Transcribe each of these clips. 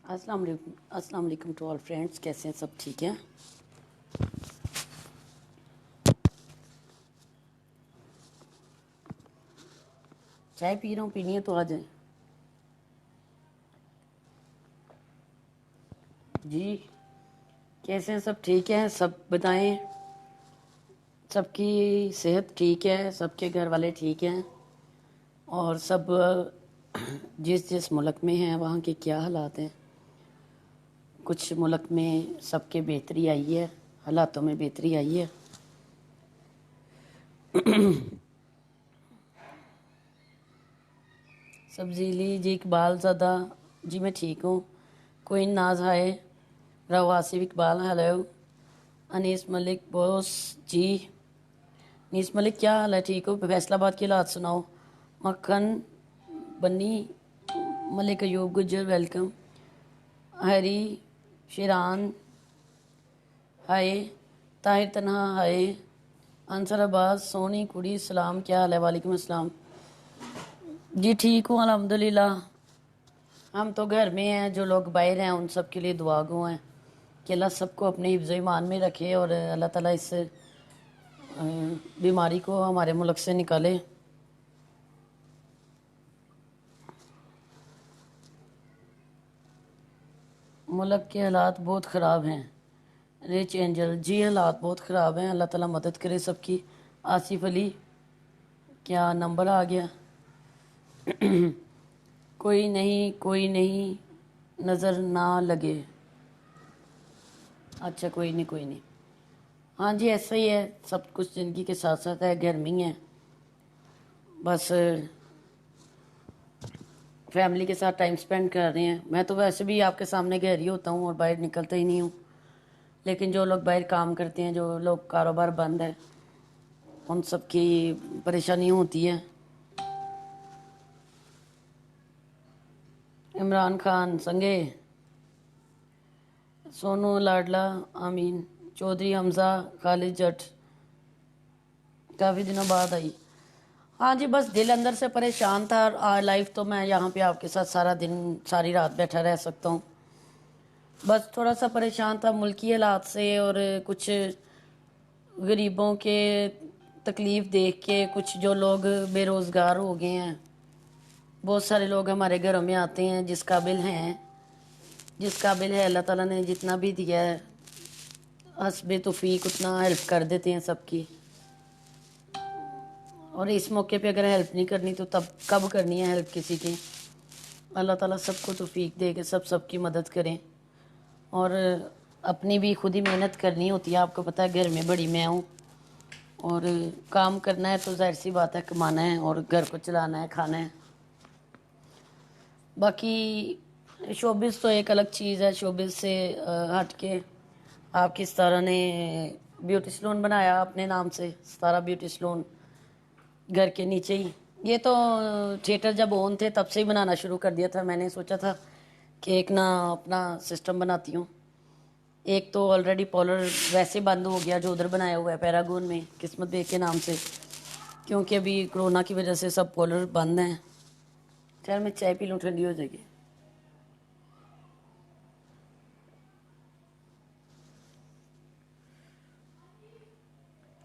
अस्सलाम वालेकुम to all friends. कैसे हैं सब? ठीक है। चाय पी रहा हूँ, पीनी है तो आ जाए जी। कैसे हैं सब? ठीक है। सब बताएं, सबकी सेहत ठीक है, सबके घर वाले ठीक हैं और सब जिस जिस मुल्क में हैं वहाँ के क्या हालात हैं। कुछ मुल्क में सबके बेहतरी आई है, हालातों में बेहतरी आई है। सब्जीली जी, इकबाल ज़्यादा जी, मैं ठीक हूँ। कोई नाज हाय, राव आसिफ इकबाल, हेलो। अनीस मलिक बॉस जी, अनीस मलिक क्या हाल है? ठीक हो? फैसलाबाद की हालात सुनाओ। मक्खन बन्नी, मलिक अयूब गुजर, वेलकम। हरी शिरान हाय, ताहिर तनहा हाय, अंसर अब्बास, सोनी कुड़ी सलाम, क्या हाल है? वालेकुम अस्सलाम जी, ठीक हूँ अल्हम्दुलिल्लाह। हम तो घर में हैं, जो लोग बाहर हैं उन सब के लिए दुआ गो हैं कि अल्लाह सबको अपने हिफ्ज़ ईमान में रखे और अल्लाह ताला इस बीमारी को हमारे मुल्क से निकाले। मुल्क के हालात बहुत ख़राब हैं। रिच एंजल जी, हालात बहुत ख़राब हैं, अल्लाह ताला मदद करे सबकी। आसिफ अली, क्या नंबर आ गया? कोई नहीं नज़र ना लगे। अच्छा, कोई नहीं कोई नहीं। हाँ जी, ऐसा ही है, सब कुछ ज़िंदगी के साथ साथ है। गर्मी है, बस फैमिली के साथ टाइम स्पेंड कर रहे हैं। मैं तो वैसे भी आपके सामने घर ही होता हूँ और बाहर निकलता ही नहीं हूँ, लेकिन जो लोग बाहर काम करते हैं, जो लोग कारोबार बंद है, उन सब की परेशानी होती है। इमरान खान संगे, सोनू लाडला, आमीन चौधरी, हमजा, खालिद जट, काफ़ी दिनों बाद आई। हाँ जी, बस दिल अंदर से परेशान था। लाइफ तो मैं यहाँ पे आपके साथ सारा दिन सारी रात बैठा रह सकता हूँ। बस थोड़ा सा परेशान था मुल्की हालात से और कुछ गरीबों के तकलीफ़ देख के। कुछ जो लोग बेरोज़गार हो गए हैं, बहुत सारे लोग हमारे घरों में आते हैं जिस काबिल है, अल्लाह ताला ने जितना भी दिया है हस्बे तौफीक उतना हेल्प कर देते हैं सबकी। और इस मौके पे अगर हेल्प नहीं करनी तो तब कब करनी है हेल्प किसी की? अल्लाह ताला सबको तौफीक दे के सबकी मदद करें। और अपनी भी खुद ही मेहनत करनी होती है। आपको पता है घर में बड़ी मैं हूँ और काम करना है तो जाहिर सी बात है, कमाना है और घर को चलाना है, खाना है। बाकी शोबिस तो एक अलग चीज़ है। शोबिस से हट के आपकी सितारा ने ब्यूटी सलून बनाया अपने नाम से, सितारा ब्यूटी सलून, घर के नीचे ही। ये तो थिएटर जब ऑन थे तब से ही बनाना शुरू कर दिया था। मैंने सोचा था कि एक ना अपना सिस्टम बनाती हूँ। एक तो ऑलरेडी पॉलर वैसे बंद हो गया जो उधर बनाया हुआ है पैरागोन में, किस्मत बेग के नाम से, क्योंकि अभी कोरोना की वजह से सब पॉलर बंद हैं। चल मैं चाय पी लूँ, ठंडी हो जाएगी।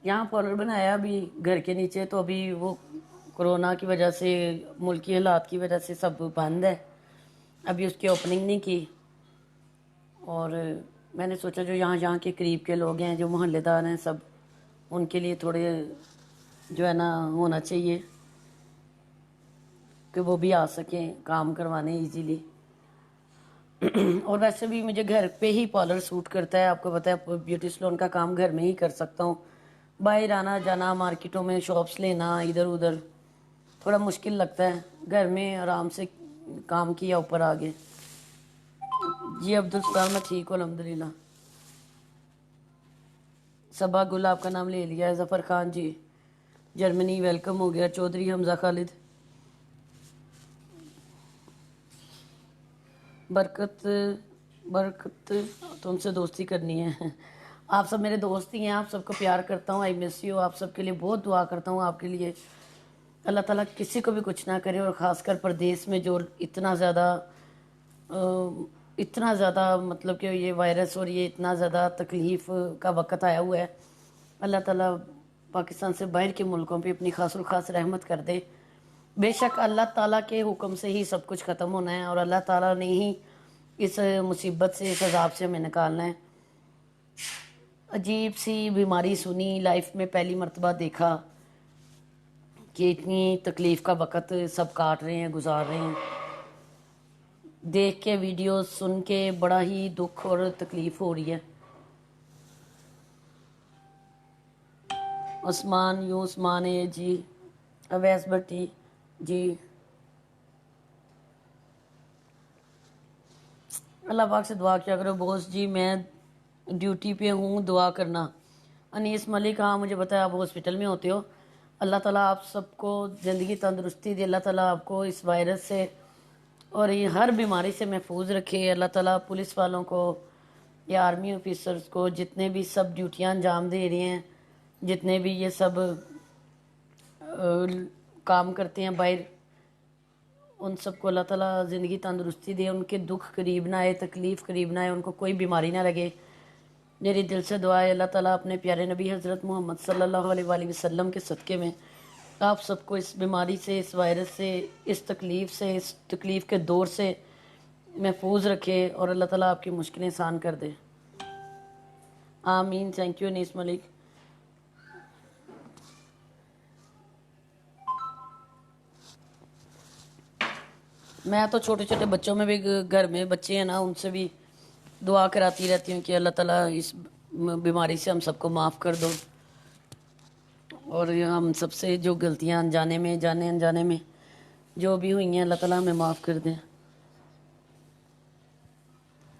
यहाँ पॉलर बनाया अभी घर के नीचे, तो अभी वो कोरोना की वजह से, मुल्की हालात की वजह से सब बंद है। अभी उसकी ओपनिंग नहीं की। और मैंने सोचा जो यहाँ के करीब के लोग हैं, जो मोहल्लेदार हैं सब, उनके लिए थोड़े जो है ना होना चाहिए कि वो भी आ सकें काम करवाने इजीली। और वैसे भी मुझे घर पे ही पार्लर सूट करता है। आपको पता है ब्यूटी सलून का काम घर में ही कर सकता हूँ। बाहर आना जाना, मार्केटों में शॉप्स लेना, इधर उधर थोड़ा मुश्किल लगता है। घर में आराम से काम किया ऊपर आगे। जी अब्दुल सलाम, मैं ठीक हूँ अल्हम्दुलिल्लाह। सबा गुल आपका नाम ले लिया है। जफ़र खान जी, जर्मनी, वेलकम हो गया। चौधरी हमजा खालिद, बरकत बरकत, तुमसे दोस्ती करनी है। आप सब मेरे दोस्त ही हैं, आप सबको प्यार करता हूँ। I miss you. आप सबके लिए बहुत दुआ करता हूँ आपके लिए। अल्लाह ताला किसी को भी कुछ ना करे, और ख़ासकर परदेश में जो इतना ज़्यादा اتنا زیادہ مطلب کہ یہ وائرس اور یہ اتنا زیادہ تکلیف کا وقت آیا ہوا ہے. اللہ تعالیٰ پاکستان سے باہر کے ملکوں پہ اپنی خاص الخاص رحمت کر دے. بے شک اللہ تعالیٰ کے حکم سے ہی سب کچھ ختم ہونا ہے اور اللہ تعالیٰ نے ہی اس مصیبت سے اس عذاب سے ہمیں نکالنا ہے. عجیب سی بیماری سنی لائف میں پہلی مرتبہ دیکھا کہ اتنی تکلیف کا وقت سب کاٹ رہے ہیں گزار رہے ہیں. دیکھ کے ویڈیوز سن کے بڑا ہی دکھ اور تکلیف ہو رہی ہے. عثمان ہے جی. اویس بھٹی جی. اللہ پاک سے دعا کیا کرو بوس جی. میں ڈیوٹی پہ ہوں, دعا کرنا. انیس ملک, ہاں مجھے پتا ہے آپ ہاسپٹل میں ہوتے ہو. اللہ تعالیٰ آپ سب کو زندگی تندرستی دے. اللہ تعالیٰ آپ کو اس وائرس سے اور یہ ہر بیماری سے محفوظ رکھے. اللہ تعالیٰ پولیس والوں کو یا آرمی آفیسرز کو جتنے بھی سب ڈیوٹیاں انجام دے رہے ہیں, جتنے بھی یہ سب کام کرتے ہیں باہر, ان سب کو اللہ تعالیٰ زندگی تندرستی دے. ان کے دکھ قریب نہ آئے, تکلیف قریب نہ آئے, ان کو کوئی بیماری نہ لگے. میری دل سے دعا ہے اللہ تعالیٰ اپنے پیارے نبی حضرت محمد صلی اللہ علیہ وآلہ وسلم کے صدقے میں آپ سب کو اس بیماری سے, اس وائرس سے, اس تکلیف کے دور سے محفوظ رکھے اور اللہ تعالیٰ آپ کی مشکلیں آسان کر دے. آمین. تھینک یو انیس ملک. میں تو چھوٹے چھوٹے بچوں میں بھی, گھر میں بچے ہیں نا, ان سے بھی دعا کراتی رہتی ہوں کہ اللہ تعالیٰ اس بیماری سے ہم سب کو معاف کر دو اور ہم سب سے جو غلطیاں انجانے میں جانے انجانے میں جو بھی ہوئی ہیں اللہ تعالیٰ ہمیں معاف کر دیں.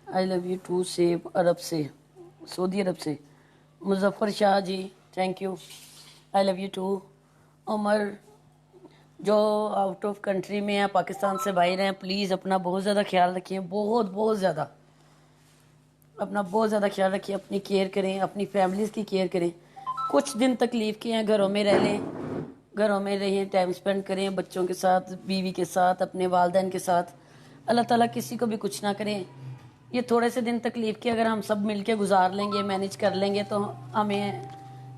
آئی لو یو ٹو سے عرب سے, سعودی عرب سے Muzaffar Shah ji. Thank you. I love you too. Umar جو آؤٹ آف کنٹری میں ہیں, پاکستان سے باہر ہیں, پلیز اپنا بہت زیادہ خیال رکھیں. بہت زیادہ اپنا بہت زیادہ خیال رکھیں. اپنی کیئر کریں, اپنی فیملیز کی کیئر کریں. کچھ دن تکلیف کے ہیں, گھروں میں رہ لیں, گھروں میں رہیں, ٹائم سپینڈ کریں بچوں کے ساتھ, بیوی کے ساتھ, اپنے والدین کے ساتھ. اللہ تعالیٰ کسی کو بھی کچھ نہ کریں. یہ تھوڑے سے دن تکلیف کے اگر ہم سب مل کے گزار لیں گے, مینیج کر لیں گے, تو ہمیں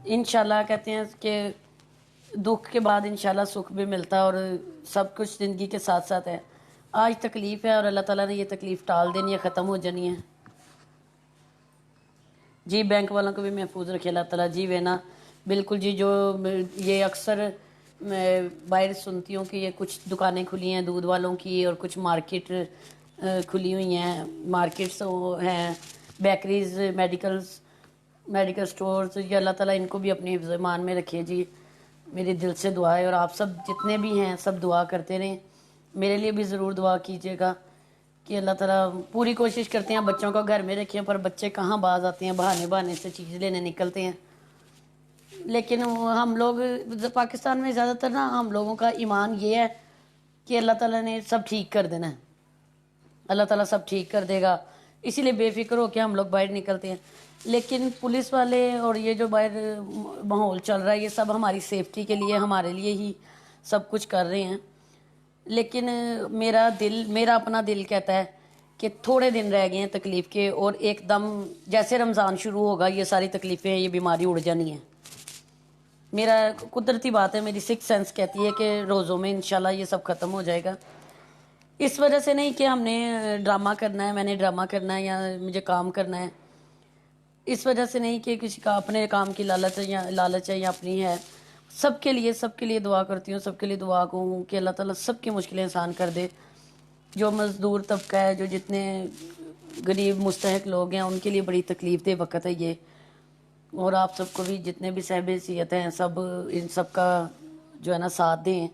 انشاءاللہ کہتے ہیں کہ دکھ کے بعد انشاءاللہ سکھ بھی ملتا ہے اور سب کچھ زندگی کے ساتھ ساتھ ہے. آج تکلیف ہے اور اللہ تعالیٰ نے یہ تکلیف ٹال دینی ہے, ختم ہو جانی ہے. جی بینک والوں کو بھی محفوظ رکھے اللہ تعالیٰ. جی وینا بالکل جی. جو یہ اکثر میں باہر سنتی ہوں کہ یہ کچھ دکانیں کھلی ہیں دودھ والوں کی اور کچھ مارکیٹ کھلی ہوئی ہیں, مارکیٹس ہیں, بیکریز, میڈیکل سٹورز. یہ اللہ تعالیٰ ان کو بھی اپنی حفظ ایمان میں رکھے. جی میری دل سے دعا ہے اور آپ سب جتنے بھی ہیں سب دعا کرتے رہیں. میرے لیے بھی ضرور دعا کیجیے گا کہ اللہ تعالیٰ. پوری کوشش کرتے ہیں بچوں کو گھر میں رکھیں, پر بچے کہاں باز آتے ہیں, بہانے سے چیز لینے نکلتے ہیں. لیکن ہم لوگ پاکستان میں زیادہ تر نا, ہم لوگوں کا ایمان یہ ہے کہ اللہ تعالیٰ نے سب ٹھیک کر دینا ہے, اللہ تعالیٰ سب ٹھیک کر دے گا, اسی لیے بے فکر ہو کے ہم لوگ باہر نکلتے ہیں. لیکن پولیس والے اور یہ جو باہر ماحول چل رہا ہے یہ سب ہماری سیفٹی کے لیے, ہمارے لیے ہی سب کچھ کر رہے ہیں. لیکن میرا اپنا دل کہتا ہے کہ تھوڑے دن رہ گئے ہیں تکلیف کے, اور ایک دم جیسے رمضان شروع ہوگا یہ ساری تکلیفیں, یہ بیماری اڑ جانی ہے. میرا قدرتی بات ہے, میری سکس سینس کہتی ہے کہ روزوں میں انشاءاللہ یہ سب ختم ہو جائے گا. اس وجہ سے نہیں کہ ہم نے ڈرامہ کرنا ہے, میں نے ڈرامہ کرنا ہے یا مجھے کام کرنا ہے. اس وجہ سے نہیں کہ کسی کا اپنے کام کی لالچ ہے یا اپنی ہے. سب کے لیے دعا کرتی ہوں, سب کے لیے دعا ہوں کہ اللہ تعالیٰ سب کی مشکلیں آسان کر دے. جو مزدور طبقہ ہے, جو جتنے غریب مستحق لوگ ہیں, ان کے لیے بڑی تکلیف دہ وقت ہے یہ. اور آپ سب کو بھی جتنے بھی صاحب حیثیت ہیں سب ان سب کا جو ہے نا ساتھ دیں,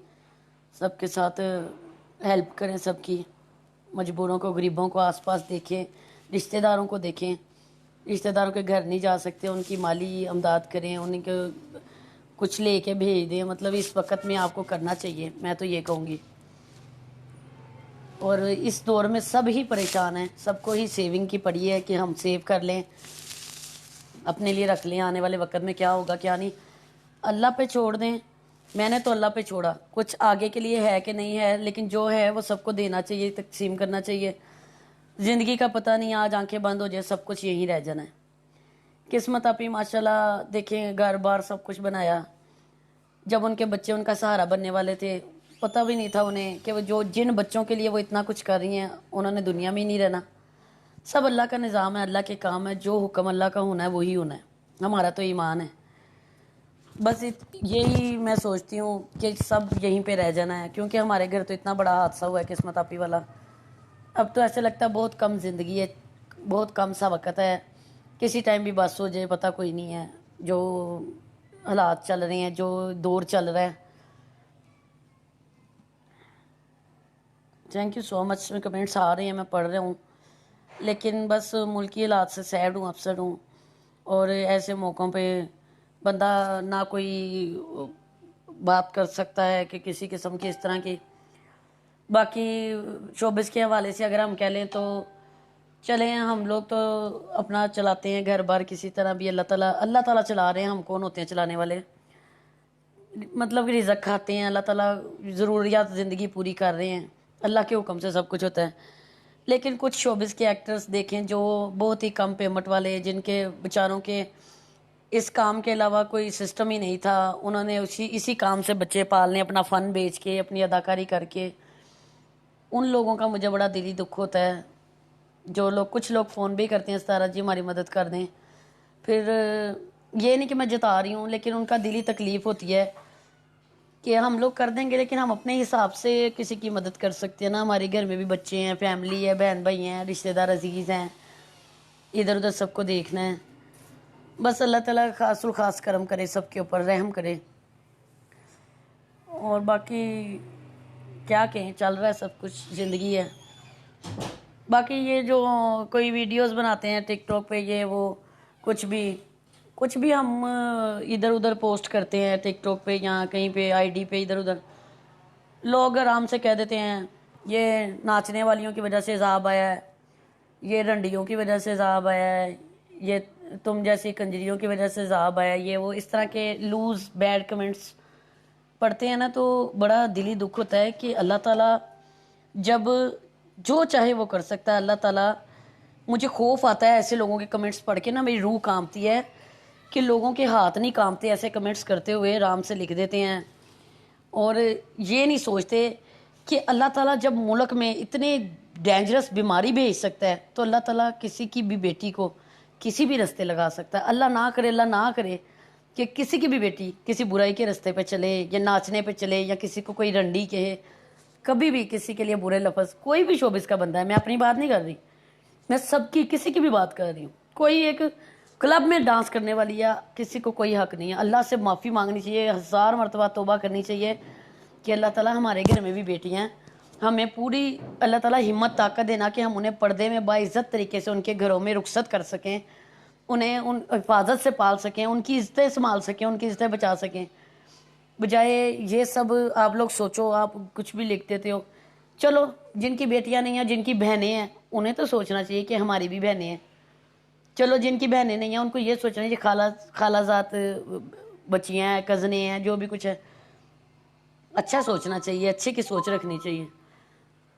سب کے ساتھ ہیلپ کریں سب کی. مجبوروں کو, غریبوں کو آس پاس دیکھیں, رشتہ داروں کو دیکھیں. رشتہ داروں کے گھر نہیں جا سکتے, ان کی مالی امداد کریں, ان کے کچھ لے کے بھیج دیں. مطلب اس وقت میں آپ کو کرنا چاہیے, میں تو یہ کہوں گی. اور اس دور میں سب ہی پریشان ہیں, سب کو ہی سیونگ کی پڑی ہے کہ ہم سیو کر لیں, اپنے لیے رکھ لیں, آنے والے وقت میں کیا ہوگا کیا نہیں. اللہ پہ چھوڑ دیں. میں نے تو اللہ پہ چھوڑا, کچھ آگے کے لیے ہے کہ نہیں ہے, لیکن جو ہے وہ سب کو دینا چاہیے, تقسیم کرنا چاہیے. ज़िंदगी का पता नहीं, आज आंखें बंद हो जाए सब कुछ यहीं रह जाना है। किस्मत अपनी माशाल्लाह, देखें घर बार सब कुछ बनाया। जब उनके बच्चे उनका सहारा बनने वाले थे, पता भी नहीं था उन्हें कि वो जो जिन बच्चों के लिए वो इतना कुछ कर रही हैं उन्होंने दुनिया में ही नहीं रहना। सब अल्लाह का निज़ाम है, अल्लाह के काम है, जो हुक्म अल्लाह का होना है वही होना है। हमारा तो ईमान है। बस यही मैं सोचती हूँ कि सब यहीं पे रह जाना है, क्योंकि हमारे घर तो इतना बड़ा हादसा हुआ है किस्मत आपी वाला। अब तो ऐसे लगता है बहुत कम ज़िंदगी है, बहुत कम सा वक्त है, किसी टाइम भी बस हो जाए, पता कोई नहीं है। जो हालात चल रहे हैं, जो दौर चल रहा है। Thank you so much. में कमेंट्स आ रहे हैं, मैं पढ़ रहा हूँ, लेकिन बस मुल्की हालात से सैड हूँ, अपसेट हूँ। और ऐसे मौक़ों पे बंदा ना कोई बात कर सकता है कि किसी किस्म की इस तरह की। बाकी शोबिस के हवाले से अगर हम कह लें तो चलें, हम लोग तो अपना चलाते हैं घर बार किसी तरह भी। अल्लाह ताला चला रहे हैं, हम कौन होते हैं चलाने वाले। मतलब कि रिज़्क़ खाते हैं, अल्लाह ताला ज़रूरियात ज़िंदगी पूरी कर रहे हैं, अल्लाह के हुक्म से सब कुछ होता है। लेकिन कुछ शोबिस के एक्टर्स देखें जो बहुत ही कम पेमेंट वाले, जिनके बेचारों के इस काम के अलावा कोई सिस्टम ही नहीं था, उन्होंने इसी काम से बच्चे पालने, अपना फ़न बेच के, अपनी अदाकारी करके। उन लोगों का मुझे बड़ा दिली दुख होता है। जो लोग, कुछ लोग फ़ोन भी करते हैं, सितारा जी हमारी मदद कर दें। फिर ये नहीं कि मैं जता रही हूँ, लेकिन उनका दिली तकलीफ़ होती है कि हम लोग कर देंगे, लेकिन हम अपने हिसाब से किसी की मदद कर सकते हैं ना। हमारे घर में भी बच्चे हैं, फैमिली है, बहन भाई हैं, रिश्तेदार अजीज़ हैं, इधर उधर सबको देखना है। बस अल्लाह ताला खासुल खास करम करे, सबके ऊपर रहम करे। और बाकी क्या कहें, चल रहा है सब कुछ, ज़िंदगी है। बाकी ये जो कोई वीडियोस बनाते हैं टिकटॉक पे, ये वो कुछ भी हम इधर उधर पोस्ट करते हैं टिकटॉक पे या कहीं पे आईडी पे, इधर उधर लोग आराम से कह देते हैं ये नाचने वालियों की वजह से अज़ाब आया है, ये रंडियों की वजह से अज़ाब आया है, ये तुम जैसी कंजरियों की वजह से अज़ाब आया है, ये वो इस तरह के लूज़ बैड कमेंट्स पढ़ते हैं ना, तो बड़ा दिली दुख होता है कि अल्लाह ताला जब जो चाहे वो कर सकता है। अल्लाह ताला, मुझे खौफ आता है ऐसे लोगों के कमेंट्स पढ़ के ना, मेरी रूह कांपती है कि लोगों के हाथ नहीं कांपते ऐसे कमेंट्स करते हुए, आराम से लिख देते हैं और ये नहीं सोचते कि अल्लाह ताला जब मुल्क में इतने डेंजरस बीमारी भेज सकता है, तो अल्लाह ताला किसी की भी बेटी को किसी भी रास्ते लगा सकता है। अल्लाह ना करे, अल्लाह ना करे कि किसी की भी बेटी किसी बुराई के रास्ते पे चले, या नाचने पे चले, या किसी को कोई रंडी कहे, कभी भी किसी के लिए बुरे लफ्ज़। कोई भी शोबिस का बंदा है, मैं अपनी बात नहीं कर रही, मैं सबकी, किसी की भी बात कर रही हूँ। कोई एक क्लब में डांस करने वाली या किसी को कोई हक नहीं है। अल्लाह से माफ़ी मांगनी चाहिए, 1000 मरतबा तौबा करनी चाहिए कि अल्लाह ताला हमारे घर में भी बेटियाँ हैं, हमें पूरी अल्लाह ताला हिम्मत ताकत देना कि हम उन्हें पर्दे में बाइज़्ज़त तरीके से उनके घरों में रुखसत कर सकें, उन्हें उन हिफाजत से पाल सकें, उनकी इज़्ज़तें संभाल सकें, उनकी इज़्ज़तें बचा सकें। बजाय ये सब आप लोग सोचो, आप कुछ भी लिख देते हो। चलो, जिनकी बेटियां नहीं हैं, जिनकी बहनें हैं, उन्हें तो सोचना चाहिए कि हमारी भी बहनें हैं। चलो, जिनकी बहनें नहीं हैं उनको ये सोचना चाहिए खालाजात बच्चियाँ हैं, कज़नें हैं, जो भी कुछ है, अच्छा सोचना चाहिए, अच्छे की सोच रखनी चाहिए।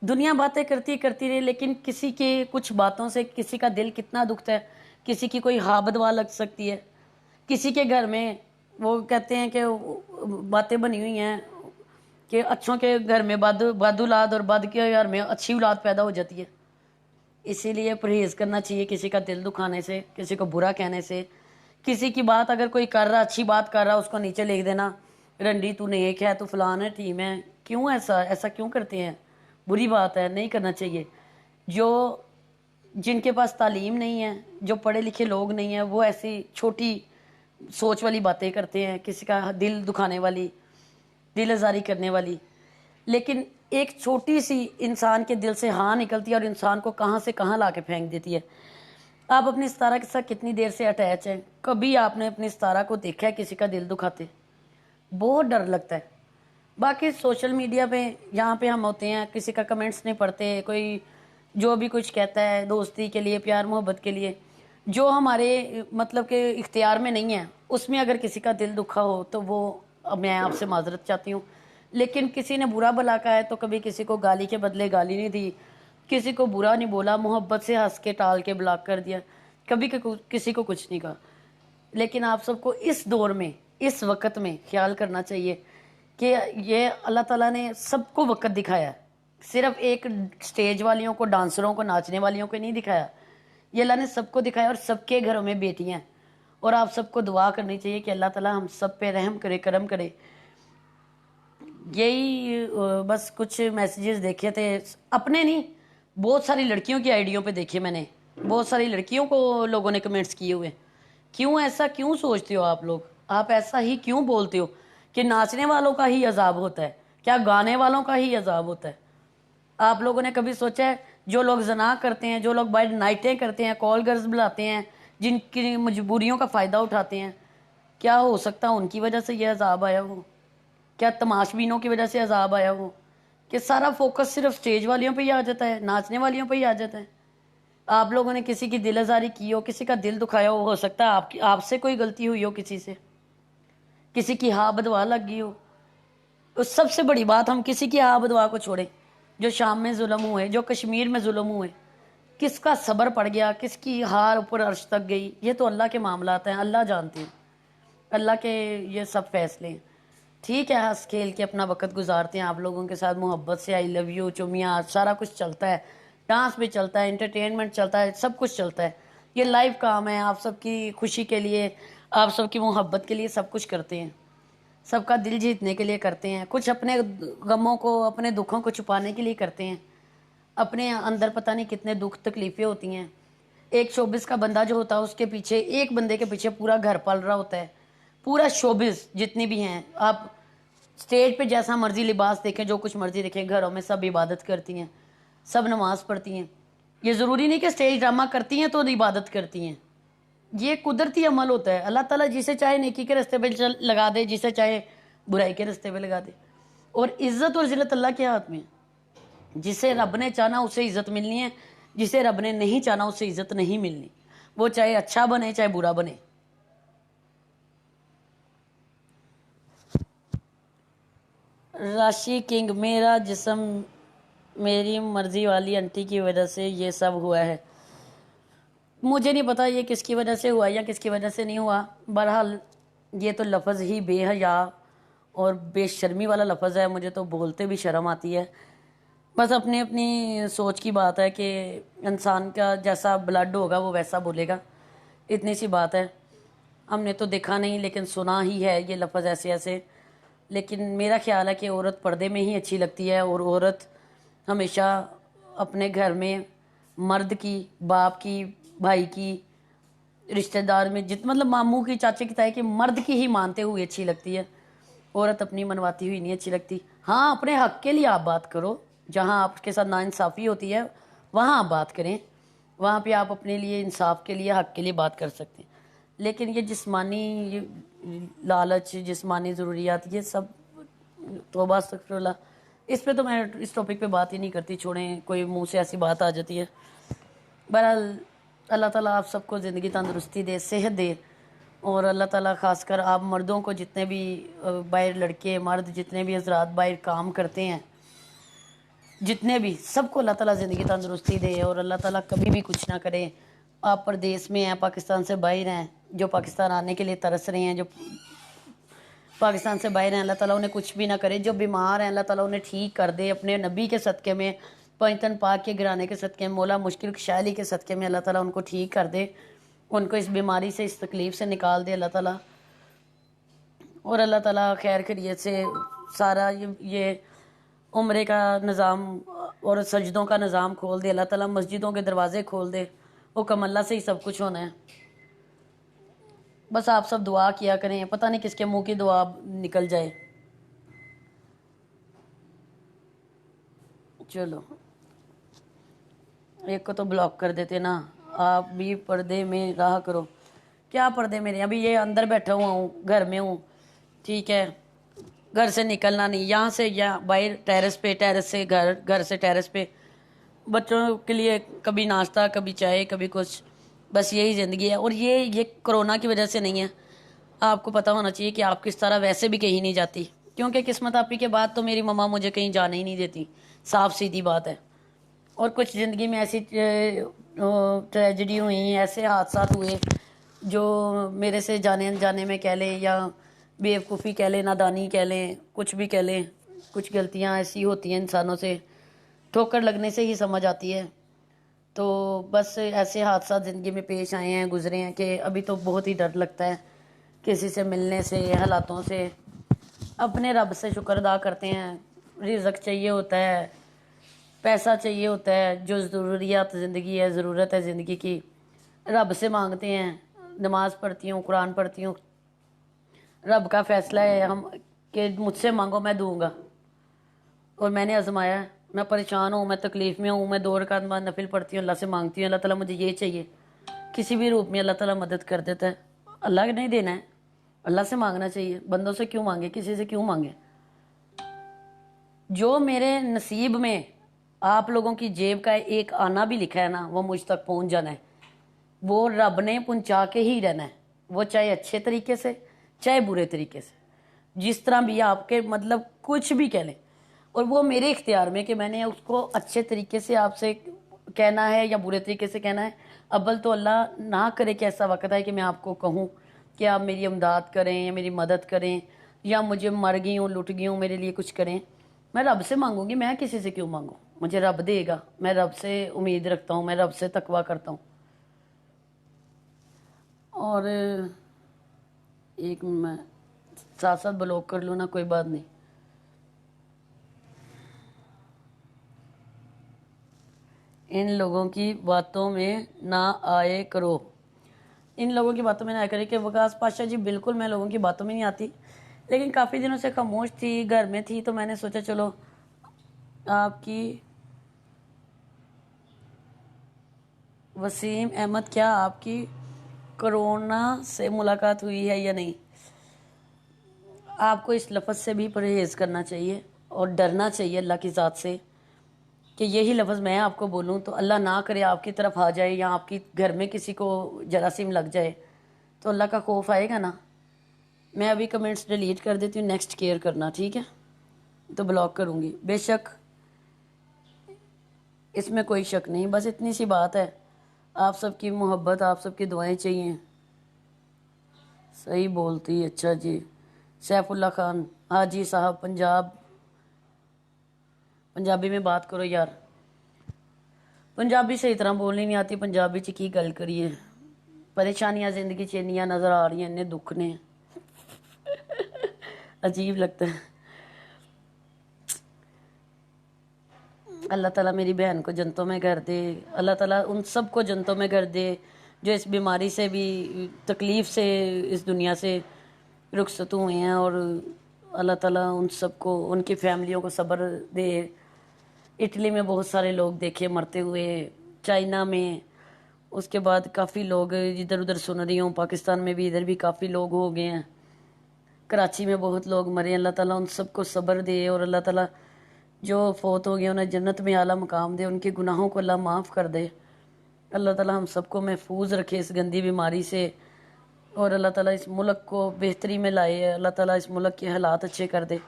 दुनिया बातें करती रहे, लेकिन किसी के कुछ बातों से किसी का दिल कितना दुखता है। किसी की कोई हाँ बदवा लग सकती है, किसी के घर में वो कहते हैं कि बातें बनी हुई हैं कि अच्छों के घर में बद औलाद और बद के घर में अच्छी औलाद पैदा हो जाती है। इसीलिए परहेज़ करना चाहिए किसी का दिल दुखाने से, किसी को बुरा कहने से। किसी की बात अगर कोई कर रहा, अच्छी बात कर रहा, उसको नीचे लिख देना, रंडी तू नेक है, तू फलान है, टीम है। क्यों ऐसा क्यों करते हैं? बुरी बात है, नहीं करना चाहिए। जो जिनके पास तालीम नहीं है, जो पढ़े लिखे लोग नहीं हैं, वो ऐसी छोटी सोच वाली बातें करते हैं, किसी का दिल दुखाने वाली, दिल आज़ारी करने वाली। लेकिन एक छोटी सी इंसान के दिल से हाँ निकलती है और इंसान को कहाँ से कहाँ ला के फेंक देती है। आप अपनी सितारा के साथ कितनी देर से अटैच हैं? कभी आपने अपनी सितारा को देखा है किसी का दिल दुखाते? बहुत डर लगता है। बाकी सोशल मीडिया पे यहाँ पे हम होते हैं, किसी का कमेंट्स नहीं पढ़ते, कोई जो भी कुछ कहता है दोस्ती के लिए, प्यार मोहब्बत के लिए, जो हमारे मतलब के इख्तियार में नहीं है, उसमें अगर किसी का दिल दुखा हो तो वो मैं आपसे माजरत चाहती हूँ। लेकिन किसी ने बुरा भला कहा है तो कभी किसी को गाली के बदले गाली नहीं दी, किसी को बुरा नहीं बोला, मोहब्बत से हंस के टाल के ब्लॉक कर दिया, कभी किसी को कुछ नहीं कहा। लेकिन आप सबको इस दौर में, इस वक्त में ख्याल करना चाहिए कि ये अल्लाह ताला ने सबको वक्त दिखाया है, सिर्फ एक स्टेज वालियों को, डांसरों को, नाचने वालियों को नहीं दिखाया। ये अल्लाह ने सबको दिखाया और सबके घरों में बेटियां हैं। और आप सबको दुआ करनी चाहिए कि अल्लाह ताला हम सब पे रहम करे, करम करे। यही बस कुछ मैसेजेस देखे थे, अपने नहीं, बहुत सारी लड़कियों की आइडियों पे देखे मैंने, बहुत सारी लड़कियों को लोगों ने कमेंट्स किए हुए। क्यों ऐसा क्यों सोचते हो आप लोग? आप ऐसा ही क्यों बोलते हो कि नाचने वालों का ही अजाब होता है? क्या गाने वालों का ही अजाब होता है? आप लोगों ने कभी सोचा है जो लोग जना करते हैं, जो लोग बाहर नाइटें करते हैं, कॉल गर्ल्स बुलाते हैं, जिनकी मजबूरियों का फ़ायदा उठाते हैं, क्या हो सकता है उनकी वजह से ये अजाब आया हो? क्या तमाशबीनों की वजह से अजाब आया हो? कि सारा फोकस सिर्फ स्टेज वालियों पे ही आ जाता है, नाचने वालियों पे ही आ जाता है। आप लोगों ने किसी की दिल आज़ारी की हो, किसी का दिल दुखाया हो सकता है आपकी, आपसे कोई गलती हुई हो, किसी से, किसी की हाँ बदवा लग गई हो। तो सबसे बड़ी बात, हम किसी की हाँ बदवा को छोड़ें। जो शाम में जुल्म हुए, जो कश्मीर में जुल्म हुए, किसका सब्र पड़ गया, किसकी हार ऊपर अर्श तक गई, ये तो अल्लाह के मामलात हैं, अल्लाह जानते हैं, अल्लाह के ये सब फैसले हैं। ठीक है, हंस खेल के अपना वक्त गुजारते हैं आप लोगों के साथ, मोहब्बत से, आई लव यू, चुमिया, सारा कुछ चलता है, डांस भी चलता है, एंटरटेनमेंट चलता है, सब कुछ चलता है। ये लाइव काम है, आप सबकी खुशी के लिए, आप सबकी मोहब्बत के लिए सब कुछ करते हैं, सबका दिल जीतने के लिए करते हैं, कुछ अपने गमों को, अपने दुखों को छुपाने के लिए करते हैं। अपने अंदर पता नहीं कितने दुख तकलीफें होती हैं। एक शोबिस का बंदा जो होता है, उसके पीछे, एक बंदे के पीछे पूरा घर पल रहा होता है, पूरा शोबिस जितनी भी हैं। आप स्टेज पे जैसा मर्जी लिबास देखें, जो कुछ मर्जी देखें, घरों में सब इबादत करती हैं, सब नमाज पढ़ती हैं। ये ज़रूरी नहीं कि स्टेज ड्रामा करती हैं तो इबादत करती हैं, ये कुदरती अमल होता है। अल्लाह ताला जिसे चाहे नेकी के रास्ते पे लगा दे, जिसे चाहे बुराई के रास्ते पे लगा दे। और इज़्ज़त और ज़िल्लत अल्लाह के हाथ में है। जिसे रब ने चाहना उसे इज़्ज़त मिलनी है, जिसे रब ने नहीं चाहना उसे इज़्ज़त नहीं मिलनी, वो चाहे अच्छा बने चाहे बुरा बने। राशि किंग, मेरा जिस्म मेरी मर्जी वाली आंटी की वजह से ये सब हुआ है। मुझे नहीं पता ये किसकी वजह से हुआ या किसकी वजह से नहीं हुआ। बहरहाल ये तो लफ्ज़ ही बेहया और बेशर्मी वाला लफ्ज़ है, मुझे तो बोलते भी शर्म आती है। बस अपनी अपनी सोच की बात है कि इंसान का जैसा ब्लड होगा वो वैसा बोलेगा, इतनी सी बात है। हमने तो देखा नहीं लेकिन सुना ही है ये लफ्ज़ ऐसे ऐसे। लेकिन मेरा ख्याल है कि औरत पर्दे में ही अच्छी लगती है, और औरत हमेशा अपने घर में मर्द की, बाप की, भाई की, रिश्तेदार में मतलब मामू की, चाचे की, ताई की, मर्द की ही मानते हुए अच्छी लगती है। औरत अपनी मनवाती हुई नहीं अच्छी लगती। हाँ, अपने हक के लिए आप बात करो, जहाँ आपके साथ नाइंसाफ़ी होती है वहाँ आप बात करें, वहाँ पे आप अपने लिए इंसाफ के लिए, हक के लिए बात कर सकते हैं। लेकिन ये जिस्मानी लालच, जिस्मानी ज़रूरियात, ये सब तौबा अस्तगफिरुल्लाह, इस पे तो मैं इस टॉपिक पे बात ही नहीं करती, छोड़ें, कोई मुंह से ऐसी बात आ जाती है। बहरहाल अल्लाह ताला आप सबको ज़िंदगी तंदुरुस्ती दे, सेहत दे, और अल्लाह ताला ख़ासकर आप मर्दों को, जितने भी बाहर लड़के मर्द जितने भी हजरात बाहर काम करते हैं, जितने भी, सबको अल्लाह ताला ज़िंदगी तंदुरुस्ती दे, और अल्लाह ताला कभी भी कुछ ना करे। आप परदेश में हैं, पाकिस्तान से बाहर हैं, जो पाकिस्तान आने के लिए तरस रहे हैं, जो पाकिस्तान से बाहर हैं, अल्लाह ताला उन्हें कुछ भी ना करे। जो बीमार हैं अल्लाह ताला उन्हें ठीक कर दे, अपने नबी के सदक़े में, पंजतन पाक के घराने के सदक़े में, मौला मुश्किल शायली के सदक़े में अल्लाह ताला उनको ठीक कर दे, उनको इस बीमारी से, इस तकलीफ़ से निकाल दे अल्लाह ताला। और अल्लाह ताला खैर खैरियत से सारा ये उम्रे का निज़ाम और सजदों का निज़ाम खोल दे, अल्लाह ताला मस्जिदों के दरवाज़े खोल दे। हुक्म अल्लाह से ही सब कुछ होना है। बस आप सब दुआ किया करें, पता नहीं किसके मुंह की दुआ निकल जाए। चलो, एक को तो ब्लॉक कर देते ना। आप भी पर्दे में रहा करो। क्या पर्दे में? अभी ये अंदर बैठा हुआ हूँ, घर में हूँ, ठीक है, घर से निकलना नहीं, यहाँ से यहाँ बाहर टेरेस पे, टेरेस से घर, घर से टेरेस पे, बच्चों के लिए कभी नाश्ता, कभी चाय, कभी कुछ, बस यही ज़िंदगी है। और ये कोरोना की वजह से नहीं है। आपको पता होना चाहिए कि आप किस तरह वैसे भी कहीं नहीं जाती, क्योंकि किस्मत आपी के बाद तो मेरी मम्मा मुझे कहीं जाने ही नहीं देती, साफ सीधी बात है। और कुछ ज़िंदगी में ऐसी ट्रेजेडी हुई, ऐसे हादसात हुए जो मेरे से जाने अनजाने में कह लें या बेवकूफ़ी कह लें, नादानी कह लें, कुछ भी कह लें, कुछ गलतियां ऐसी होती हैं इंसानों से, ठोकर लगने से ही समझ आती है। तो बस ऐसे हादसा ज़िंदगी में पेश आए हैं, गुजरे हैं कि अभी तो बहुत ही डर लगता है किसी से मिलने से, हालातों से। अपने रब से शुक्र अदा करते हैं। रिज़्क चाहिए होता है, पैसा चाहिए होता है, जो ज़रूरियात ज़िंदगी है, ज़रूरत है ज़िंदगी की, रब से मांगते हैं। नमाज़ पढ़ती हूँ, कुरान पढ़ती हूँ, रब का फ़ैसला है हम कि मुझसे मांगो मैं दूंगा। और मैंने आजमाया है, मैं परेशान हूँ, मैं तकलीफ़ में हूँ, मैं 2 रकात बाद नफिल पढ़ती हूँ, अल्लाह से मांगती हूँ, अल्लाह ताला मुझे ये चाहिए, किसी भी रूप में अल्लाह ताला मदद कर देता है। अल्लाह ने नहीं देना है, अल्लाह से मांगना चाहिए। बंदों से क्यों मांगे, किसी से क्यों मांगे। जो मेरे नसीब में आप लोगों की जेब का एक आना भी लिखा है ना, वो मुझ तक पहुंच जाना है, वो रब ने पहुंचा के ही रहना है। वो चाहे अच्छे तरीके से, चाहे बुरे तरीके से, जिस तरह भी आपके मतलब कुछ भी कह लें, और वो मेरे इख्तियार में कि मैंने उसको अच्छे तरीके से आपसे कहना है या बुरे तरीके से कहना है। अव्वल तो अल्लाह ना करे कि ऐसा वक्त है कि मैं आपको कहूँ कि आप मेरी इमदाद करें या मेरी मदद करें या मुझे मर गई हूँ, लुट गई हूँ, मेरे लिए कुछ करें। मैं रब से मांगूंगी, मैं किसी से क्यों मांगूँ, मुझे रब देगा। मैं रब से उम्मीद रखता हूँ, मैं रब से तकवा करता हूँ। और एक मैं साथ साथ ब्लॉक कर लूँ ना, कोई बात नहीं। इन लोगों की बातों में ना आए करो, इन लोगों की बातों में ना आया करे। कि वकास पाशा जी बिल्कुल मैं लोगों की बातों में नहीं आती, लेकिन काफ़ी दिनों से खामोश थी, घर में थी, तो मैंने सोचा चलो आपकी। वसीम अहमद, क्या आपकी कोरोना से मुलाकात हुई है या नहीं? आपको इस लफ्ज़ से भी परहेज़ करना चाहिए और डरना चाहिए अल्लाह की ज़ात से कि यही लफ्ज़ मैं आपको बोलूँ तो अल्लाह ना करे आपकी तरफ आ जाए या आपकी घर में किसी को जरासीम लग जाए, तो अल्लाह का खौफ आएगा ना। मैं अभी कमेंट्स डिलीट कर देती हूँ, नेक्स्ट केयर करना, ठीक है? तो ब्लॉक करूँगी बेशक, इसमें कोई शक नहीं। बस इतनी सी बात है, आप सबकी मोहब्बत, आप सबकी दुआएं चाहिए। सही बोलती, अच्छा जी। सैफुल्ला खान, हाँ जी साहब, पंजाबी में बात करो यार। पंजाबी सही तरह बोलनी नहीं आती, पंजाबी च की गल करिए। परेशानियां जिंदगी च इन्नियां नज़र आ रही हैं, इन्ने दुख ने, अजीब लगता है। अल्लाह ताला मेरी बहन को जन्नतों में कर दे, अल्लाह ताला उन सब को जन्नतों में कर दे जो इस बीमारी से भी, तकलीफ़ से, इस दुनिया से रुखसत हुए हैं। और अल्लाह ताला उन सब को, उनकी फैमिलियों को सब्र दे। इटली में बहुत सारे लोग देखे मरते हुए, चाइना में, उसके बाद काफ़ी लोग इधर उधर सुन रही हूँ, पाकिस्तान में भी, इधर भी काफ़ी लोग हो गए हैं, कराची में बहुत लोग मरे। अल्लाह ताला उन सबको सब्र दे और अल्लाह ताला जो फौत हो गए उन्हें जन्नत में आला मकाम दे, उनके गुनाहों को अल्लाह माफ़ कर दे। अल्लाह ताला हम सबको महफूज रखे इस गंदी बीमारी से, और अल्लाह ताला इस मुल्क को बेहतरी में लाए, अल्लाह ताला इस मुल्क के हालात अच्छे कर दे।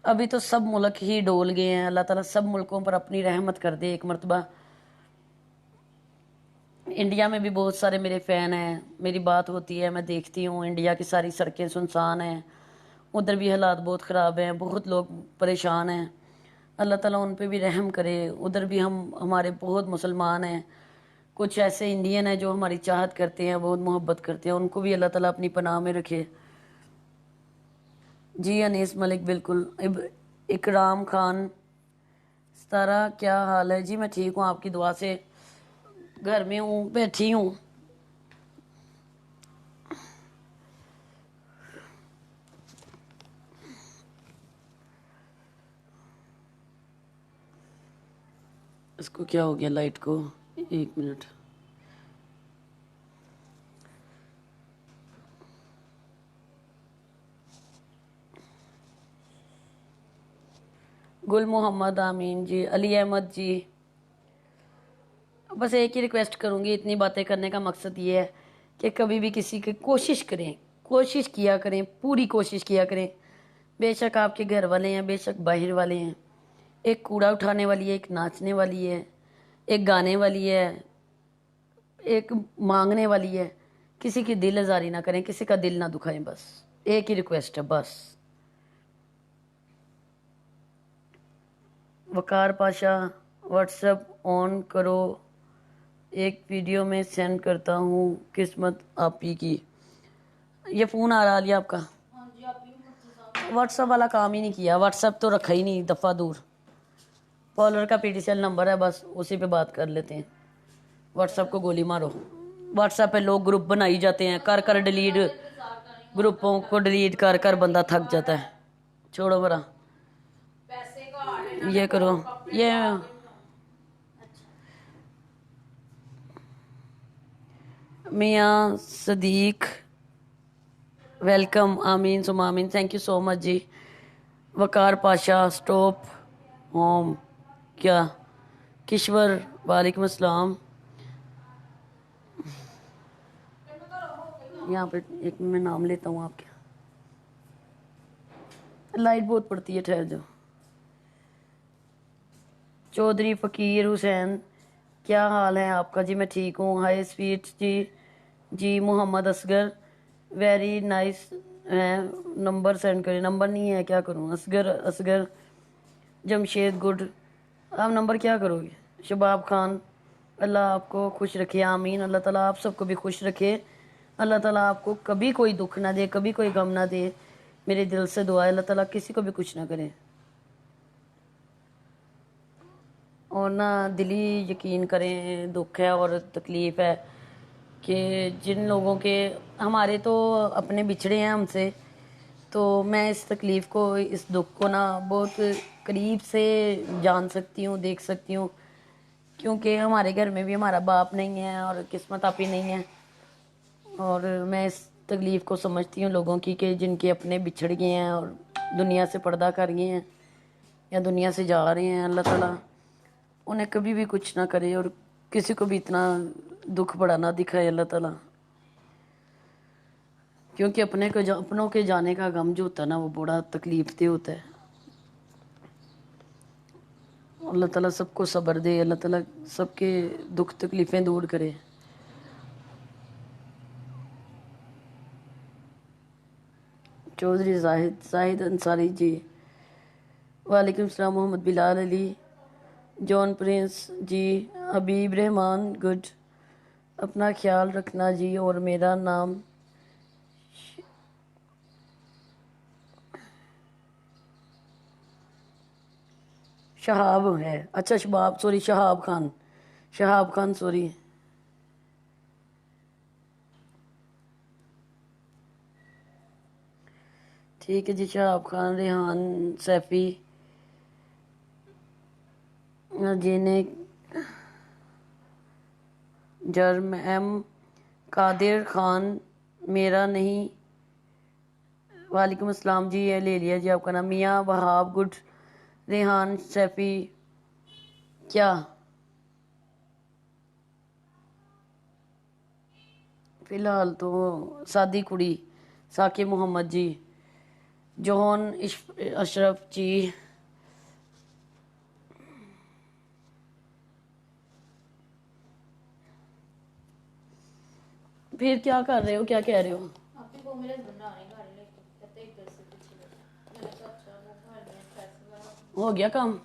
अभी तो सब मुल्क ही डोल गए हैं, अल्लाह ताला सब मुल्कों पर अपनी रहमत कर दे एक मरतबा। इंडिया में भी बहुत सारे मेरे फ़ैन हैं, मेरी बात होती है, मैं देखती हूँ इंडिया की सारी सड़कें सुनसान हैं, उधर भी हालात बहुत ख़राब हैं, बहुत लोग परेशान हैं। अल्लाह ताला उन पे भी रहम करे। उधर भी हमारे बहुत मुसलमान हैं, कुछ ऐसे इंडियन हैं जो हमारी चाहत करते हैं, बहुत मोहब्बत करते हैं, उनको भी अल्लाह ताला अपनी पनाह में रखे। जी अनीस मलिक, बिल्कुल। इकराम खान, सतारा, क्या हाल है? जी मैं ठीक हूँ, आपकी दुआ से घर में हूँ, बैठी हूँ। इसको क्या हो गया लाइट को? एक मिनट। गुल मोहम्मद, आमीन जी। अली अहमद जी, बस एक ही रिक्वेस्ट करूँगी, इतनी बातें करने का मकसद ये है कि कभी भी किसी की कोशिश करें, कोशिश किया करें, पूरी कोशिश किया करें। बेशक आपके घर वाले हैं, बेशक बाहर वाले हैं, एक कूड़ा उठाने वाली है, एक नाचने वाली है, ایک گانے والی ہے، ایک مانگنے والی ہے. کسی کی دل آزاری نہ کریں، کسی کا دل نہ دکھائیں، بس ایک ہی ریکویسٹ ہے بس. وقار پاشا واٹس ایپ آن کرو، ایک ویڈیو میں سینڈ کرتا ہوں قسمت آپ ہی کی. یہ فون آ رہا ہے آپ کا؟ واٹس ایپ والا کام ہی نہیں کیا، واٹس ایپ تو رکھا ہی نہیں، دفعہ دور. کالر کا PTCL نمبر ہے، بس اسی پہ بات کر لیتے ہیں. واٹس ایپ کو گولی مارو. واٹس ایپ پہ لوگ گروپ بنائی جاتے ہیں، کر ڈیلیٹ، گروپوں کو ڈیلیٹ کر بندہ تھک جاتا ہے. چھوڑو برا، یہ کرو یہ. میاں صدیق ویلکم. آمین سم آمین. تھینک یو سو مچ جی. وقار پاشا اسٹاپ ہوم کیا؟ کشور وعلیکم السلام. یہاں پہ ایک میں نام لیتا ہوں آپ کے. لائٹ بہت پڑتی ہے، ٹھہر جاؤ. چودھری فقیر حسین، کیا حال ہے آپ کا؟ جی میں ٹھیک ہوں. ہائی سویٹ جی محمد اصغر ویری نائس ہے. نمبر سینڈ کریں. نمبر نہیں ہے، کیا کروں؟ اصغر جمشید گڈ. آپ نمبر کیا کرو گے؟ شباب خان، اللہ آپ کو خوش رکھے. آمین. اللہ تعالیٰ آپ سب کو بھی خوش رکھے. اللہ تعالیٰ آپ کو کبھی کوئی دکھ نہ دے، کبھی کوئی غم نہ دے. میرے دل سے دعا ہے اللہ تعالیٰ کسی کو بھی کچھ نہ کرے. اور نہ دلی یقین کریں، دکھ ہے اور تکلیف ہے کہ جن لوگوں کے ہمارے تو اپنے بچھڑے ہیں ہم سے، تو میں اس تکلیف کو، اس دکھ کو نا بہت قریب سے جان سکتی ہوں، دیکھ سکتی ہوں، کیونکہ ہمارے گھر میں بھی ہمارا باپ نہیں ہے اور قسمت آپ ہی نہیں ہے. اور میں اس تکلیف کو سمجھتی ہوں لوگوں کی کہ جن کے اپنے بچھڑ گئے ہیں اور دنیا سے پردہ کر گئے ہیں یا دنیا سے جا رہے ہیں. اللہ تعالیٰ انہیں کبھی بھی کچھ نہ کرے اور کسی کو بھی اتنا دکھ بڑا نہ دکھائے اللہ تعالیٰ. کیونکہ اپنوں کے جانے کا غم جو ہوتا ہے نا وہ بڑا تکلیف دہ ہوتا ہے. اللہ تعالیٰ سب کو صبر دے، اللہ تعالیٰ سب کے دکھ تکلیفیں دور کرے. چودھری زاہد انصاری جی وعلیکم السلام. محمد بلال علی، جون پرنس جی، حبیب رحمان گڈ. اپنا خیال رکھنا جی. اور میرا نام شہاب ہے. اچھا شہاب خان سوری. ٹھیک ہے جی. شہاب خان، ریحان سیفی جینے، جرم ایم قادر خان میرا نہیں. وعلیکم السلام جی. یہ لے لیا جی آپ کا نام. میاں وہاب گڈ. ریحان سیفی کیا فی الحال تو سادی کڑی. ثاقب محمد جی، جوہن اشرف جی. پھر کیا کر رہے ہو؟ کیا کہہ رہے ہو؟ ہو گیا کام؟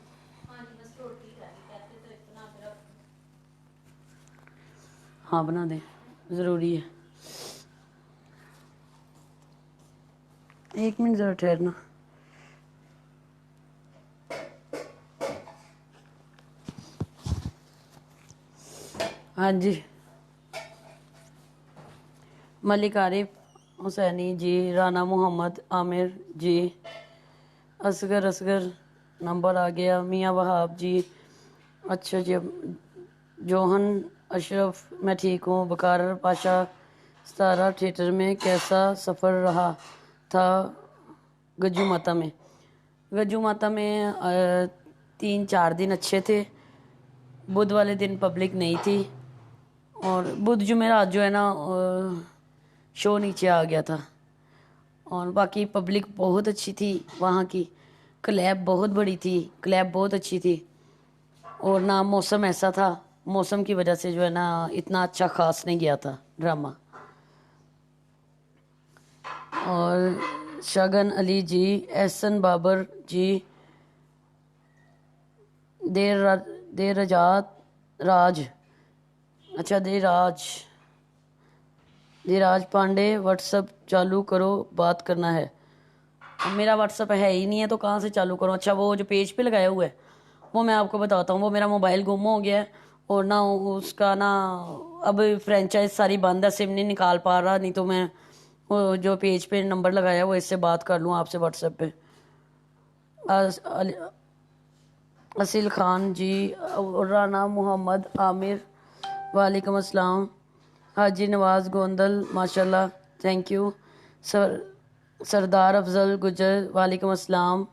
ہاں بنا دیں، ضروری ہے. ایک منٹ ذرا ٹھہرنا. ہاں جی. ملک عارف حسینی جی، رانا محمد عامر جی، اصغر نمبر آ گیا. میاں وہاب جی، اچھا جی. جوہن اشرف میں ٹھیک ہوں. وقار پاشا، ستارہ تھیٹر میں کیسا سفر رہا تھا؟ گجو ماتا میں 3-4 دن اچھے تھے. بدھ والے دن پبلک نہیں تھی اور بدھ جمعرات جو ہے نا شو نیچے آ گیا تھا. اور باقی پبلک بہت اچھی تھی وہاں کی. کلیب بہت بڑی تھی، کلیب بہت اچھی تھی. اور نہ موسم ایسا تھا मौसम की वजह से जो है ना इतना अच्छा खास नहीं गया था ड्रामा। और शगन अली जी, एहसन बाबर जी, देरजात राज, अच्छा धीराज पांडे, व्हाट्सअप चालू करो, बात करना है। मेरा व्हाट्सअप है ही नहीं है तो कहाँ से चालू करूँ। अच्छा वो जो पेज पे लगाया हुआ है वो मैं आपको बताता हूँ। वो मेरा मोबाइल गुम हो गया है और ना उसका ना अब फ्रेंचाइज सारी बंद है, सिम नहीं निकाल पा रहा, नहीं तो मैं वो जो पेज पे नंबर लगाया वो इससे बात कर लूँ आपसे व्हाट्सएप पे। असील खान जी, राना मोहम्मद आमिर, वालेकुम अस्सलाम। हाजी नवाज गोंदल, माशाल्लाह, थैंक यू। सरदार अफजल गुजर, वालेकुम अस्सलाम।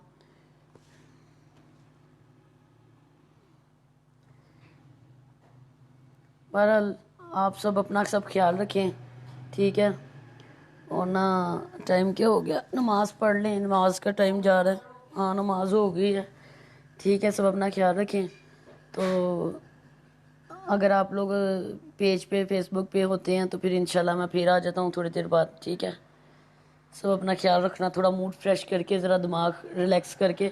बहरहाल आप सब अपना सब ख्याल रखें, ठीक है। और ना टाइम क्या हो गया, नमाज़ पढ़ लें, नमाज का टाइम जा रहा है। हाँ नमाज हो गई है, ठीक है। सब अपना ख्याल रखें। तो अगर आप लोग पेज पे फेसबुक पे होते हैं तो फिर इंशाल्लाह मैं फिर आ जाता हूँ थोड़ी देर बाद, ठीक है। सब अपना ख्याल रखना, थोड़ा मूड फ्रेश करके, ज़रा दिमाग रिलैक्स करके।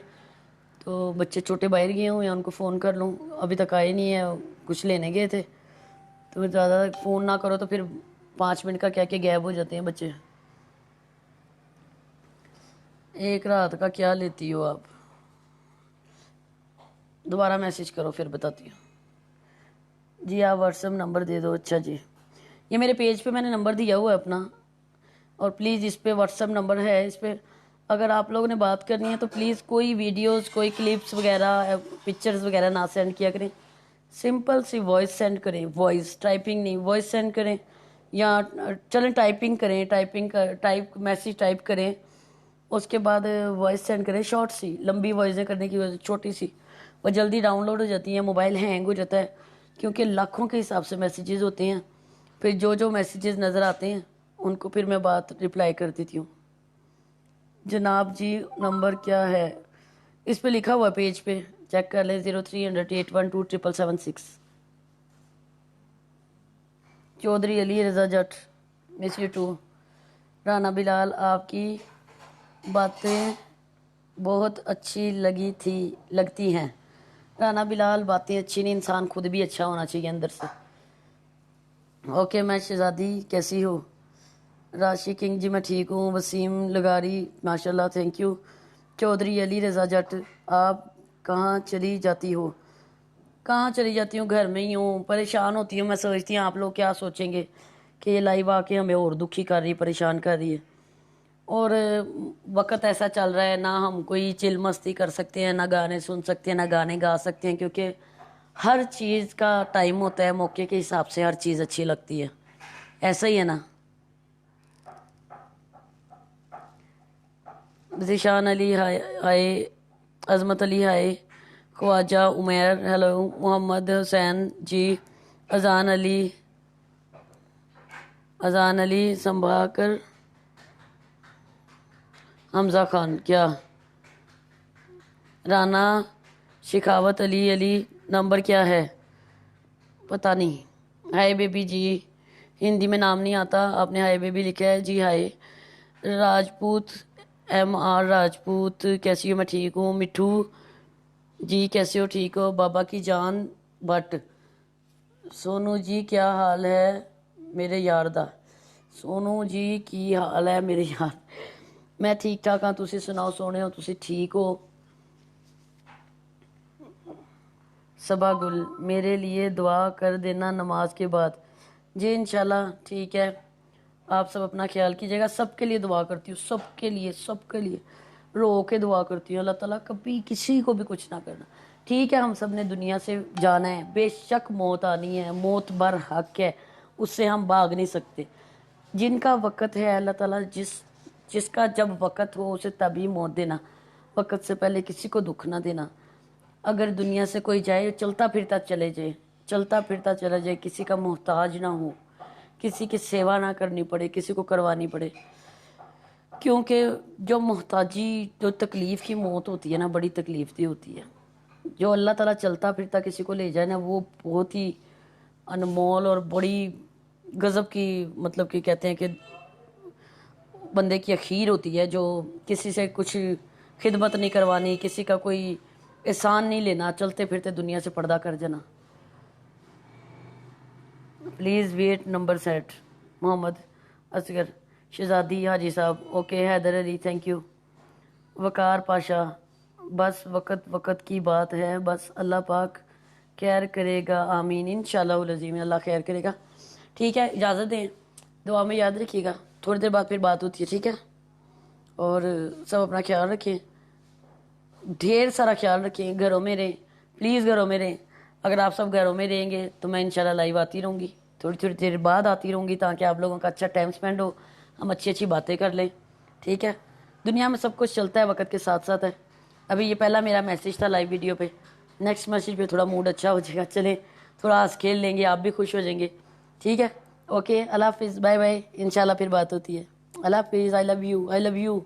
तो बच्चे छोटे बाहर गए हुए हैं, उनको फ़ोन कर लूँ, अभी तक आए नहीं है, कुछ लेने गए थे। तो ज़्यादा फ़ोन ना करो तो फिर 5 मिनट का क्या क्या गैप हो जाते हैं बच्चे। एक रात का क्या लेती हो आप, दोबारा मैसेज करो फिर बताती हूँ जी। आप व्हाट्सएप नंबर दे दो, अच्छा जी। ये मेरे पेज पे मैंने नंबर दिया हुआ है अपना, और प्लीज़ इस पर व्हाट्सएप नंबर है, इस पर अगर आप लोगों ने बात करनी है तो प्लीज़ कोई वीडियोस, कोई क्लिप्स वगैरह, पिक्चर्स वगैरह ना सेंड किया करें। सिंपल सी वॉइस सेंड करें, वॉइस टाइपिंग नहीं, वॉइस सेंड करें। या चलें टाइपिंग करें, टाइप मैसेज टाइप करें, उसके बाद वॉइस सेंड करें। शॉर्ट सी, लंबी वॉइसें करने की वजह से छोटी सी वो जल्दी डाउनलोड हो जाती हैं, मोबाइल हैंग हो जाता है क्योंकि लाखों के हिसाब से मैसेजेस होते हैं। फिर जो जो मैसेजेस नज़र आते हैं उनको फिर मैं बात रिप्लाई कर देती हूँ। जनाब जी नंबर क्या है, इस पे लिखा हुआ पेज पे, चेक कर ले, 0300812776। Chaudhry Ali Raza Jatt, miss you too. Rana Bilal, आपकी बातें बहुत अच्छी लगती हैं। राना बिलाल, बातें अच्छी नहीं, इंसान खुद भी अच्छा होना चाहिए अंदर से। ओके मैं शहजादी, कैसी हो। राशि किंग जी, मैं ठीक हूँ। वसीम लगारी, माशाल्लाह, थैंक यू। चौधरी अली रजा जट, आप कहाँ चली जाती हो। कहाँ चली जाती हूँ, घर में ही हूँ। परेशान होती हूँ, मैं सोचती हूँ आप लोग क्या सोचेंगे कि ये लाइव आके हमें और दुखी कर रही है, परेशान कर रही है। और वक्त ऐसा चल रहा है, ना हम कोई चिल मस्ती कर सकते हैं, ना गाने सुन सकते हैं, ना गाने गा सकते हैं, क्योंकि हर चीज़ का टाइम होता है, मौके के हिसाब से हर चीज़ अच्छी लगती है। ऐसा ही है ना। ज़ीशान अली हाय हाय, अजमत अली हाय, ख्वाजा उमैर हेलो, मोहम्मद हुसैन जी, अजान अली संभाकर, हमजा खान क्या, राना शिखावत अली नंबर क्या है पता नहीं। हाय बेबी जी, हिंदी में नाम नहीं आता, आपने हाय बेबी लिखा है जी। हाय राजपूत, MR राजपूत, कैसी हो। मैं ठीक हूँ। मिठू जी कैसे हो, ठीक हो। बाबा की जान भट्ट, सोनू जी क्या हाल है मेरे यार दा। सोनू जी की हाल है मेरे यार, मैं ठीक ठाक हाँ, तुसी सुनाओ सोने हो, तुसी ठीक हो। सबा गुल, मेरे लिए दुआ कर देना नमाज के बाद। जी इंशाल्लाह, ठीक है। आप सब अपना ख्याल कीजिएगा, सबके लिए दुआ करती हूँ, सबके लिए रो के दुआ करती हूँ। अल्लाह ताला कभी किसी को भी कुछ ना करना, ठीक है। हम सब ने दुनिया से जाना है, बेशक मौत आनी है, मौत बर हक है, उससे हम भाग नहीं सकते। जिनका वक़्त है, अल्लाह ताला जिसका जब वक़्त हो उसे तभी मौत देना, वक़्त से पहले किसी को दुख ना देना। अगर दुनिया से कोई जाए चलता फिरता चले जाए, चलता फिरता चला जाए, किसी का मोहताज ना हो, किसी की सेवा ना करनी पड़े, किसी को करवानी पड़े। क्योंकि जो मोहताजी, जो तकलीफ़ की मौत होती है ना, बड़ी तकलीफ दी होती है। जो अल्लाह ताला चलता फिरता किसी को ले जाए ना, वो बहुत ही انمول اور بڑی غضب کی مطلب کہ کہتے ہیں کہ بندے کی اخیر ہوتی ہے، جو کسی سے کچھ خدمت نہیں کروانی، کسی کا کوئی احسان نہیں لینا، چلتے پھرتے دنیا سے پردہ کر جانا۔ Please wait number set. Muhammad Asghar Shehzadi حاجی صاحب، okay Haider Ali thank you. Waqar Pasha, بس وقت کی بات ہے، بس اللہ پاک خیر کرے گا، آمین انشاءاللہ العظیم، اللہ خیر کرے گا۔ ٹھیک ہے، اجازت دیں، دعا میں یاد رکھیے گا، تھوڑی دیر بعد پھر بات ہوتی ہے، ٹھیک ہے؟ اور سب اپنا خیال رکھیں، ڈھیر سارا خیال رکھیں، گھروں میں رہیں، پلیز گھروں میں رہیں۔ اگر آپ سب گھروں میں رہیں گے تو میں انشاءاللہ لائیو آتی رہوں گی، تھوڑی دیر بعد آتی رہوں گی، تاکہ آپ لوگوں کا اچھا ٹائم سپینڈ ہو، ہم اچھی باتیں کر لیں، ٹھیک ہے؟ دنیا میں سب کچھ چلتا ہے، وقت کے ساتھ ساتھ ہے۔ ابھی یہ پہلا میرا میسیج تھا لائیو ویڈیو پہ، نیکسٹ میسیج پہ تھوڑا موڈ اچھا ہو جائے گا، چلیں تھوڑا ہنس کھیل لیں گے، آپ بھی خوش ہو جائیں گے، ٹھیک ہے؟ اوکے، اللہ حافظ، بائے بائے، انشاءاللہ پھر بات ہوتی ہے۔ اللہ حافظ، آئی love you, I love you.